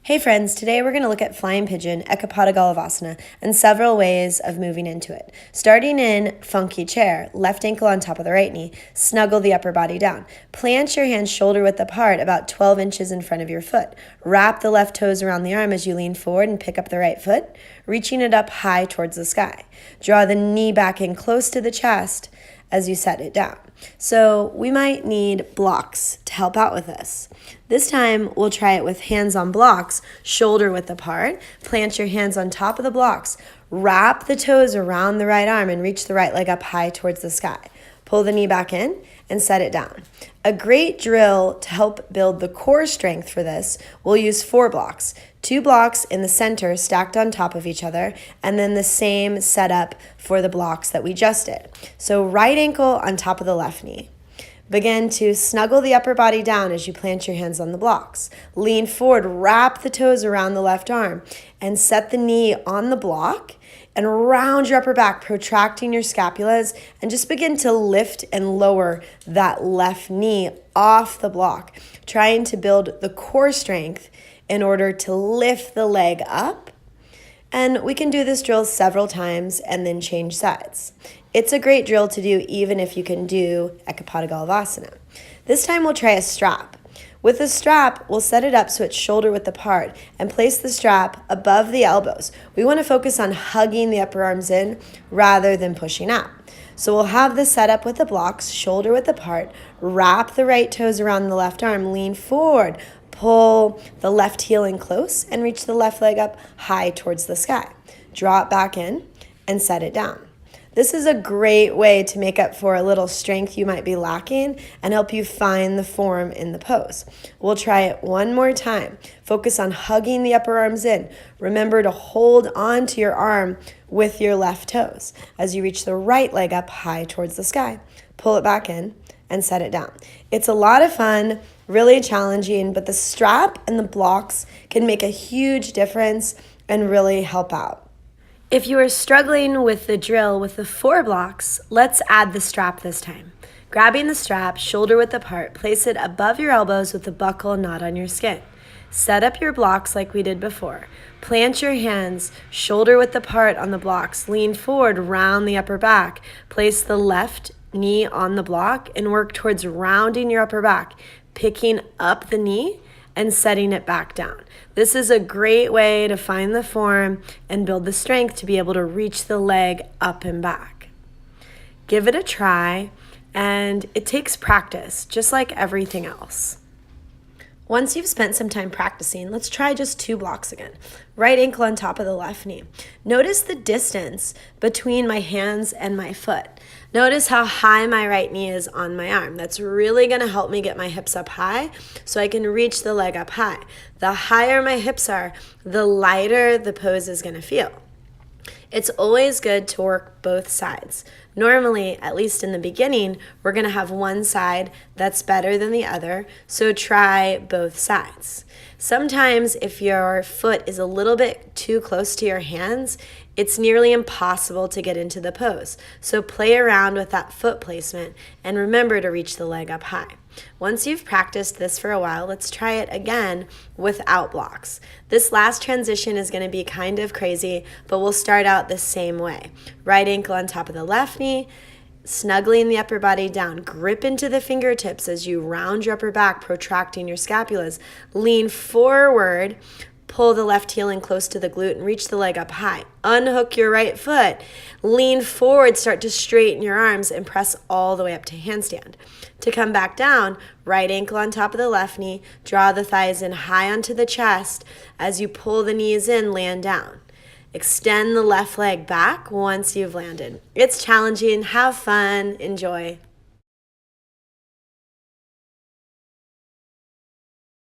Hey friends, today we're going to look at flying pigeon, Ekapodagalavasana, and several ways of moving into it. Starting in funky chair, left ankle on top of the right knee, snuggle the upper body down. Plant your hands shoulder width apart about 12 inches in front of your foot. Wrap the left toes around the arm as you lean forward and pick up the right foot, reaching it up high towards the sky. Draw the knee back in close to the chest as you set it down. So we might need blocks to help out with this. This time we'll try it with hands on blocks, shoulder width apart. Plant your hands on top of the blocks. Wrap the toes around the right arm and reach the right leg up high towards the sky. Pull the knee back in and set it down. A great drill to help build the core strength for this, we'll use 4 blocks. 2 blocks in the center stacked on top of each other, and then the same setup for the blocks that we just did. So right ankle on top of the left knee. Begin to snuggle the upper body down as you plant your hands on the blocks. Lean forward, wrap the toes around the left arm, and set the knee on the block and round your upper back, protracting your scapulas, and just begin to lift and lower that left knee off the block, trying to build the core strength in order to lift the leg up. And we can do this drill several times and then change sides. It's a great drill to do even if you can do Ekapodagalavasana. This time we'll try a strap. With the strap, we'll set it up so it's shoulder width apart and place the strap above the elbows. We want to focus on hugging the upper arms in rather than pushing out. So we'll have this set up with the blocks, shoulder width apart, wrap the right toes around the left arm, lean forward, pull the left heel in close and reach the left leg up high towards the sky. Draw it back in and set it down. This is a great way to make up for a little strength you might be lacking and help you find the form in the pose. We'll try it one more time. Focus on hugging the upper arms in. Remember to hold on to your arm with your left toes as you reach the right leg up high towards the sky. Pull it back in and set it down. It's a lot of fun, really challenging, but the strap and the blocks can make a huge difference and really help out. If you are struggling with the drill with the 4 blocks, let's add the strap this time. Grabbing the strap, shoulder width apart, place it above your elbows with the buckle not on your skin. Set up your blocks like we did before. Plant your hands shoulder width apart on the blocks. Lean forward, round the upper back. Place the left knee on the block and work towards rounding your upper back, picking up the knee and setting it back down. This is a great way to find the form and build the strength to be able to reach the leg up and back. Give it a try, and it takes practice, just like everything else. Once you've spent some time practicing, let's try just 2 blocks again. Right ankle on top of the left knee. Notice the distance between my hands and my foot. Notice how high my right knee is on my arm. That's really going to help me get my hips up high so I can reach the leg up high. The higher my hips are, the lighter the pose is going to feel. It's always good to work both sides. Normally, at least in the beginning, we're going to have one side that's better than the other, so try both sides. Sometimes if your foot is a little bit too close to your hands, it's nearly impossible to get into the pose. So play around with that foot placement and remember to reach the leg up high. Once you've practiced this for a while, let's try it again without blocks. This last transition is going to be kind of crazy, but we'll start out the same way. Right ankle on top of the left knee, snuggling the upper body down. Grip into the fingertips as you round your upper back, protracting your scapulas. Lean forward. Pull the left heel in close to the glute and reach the leg up high. Unhook your right foot. Lean forward, start to straighten your arms and press all the way up to handstand. To come back down, right ankle on top of the left knee, draw the thighs in high onto the chest. As you pull the knees in, land down. Extend the left leg back once you've landed. It's challenging, have fun, enjoy.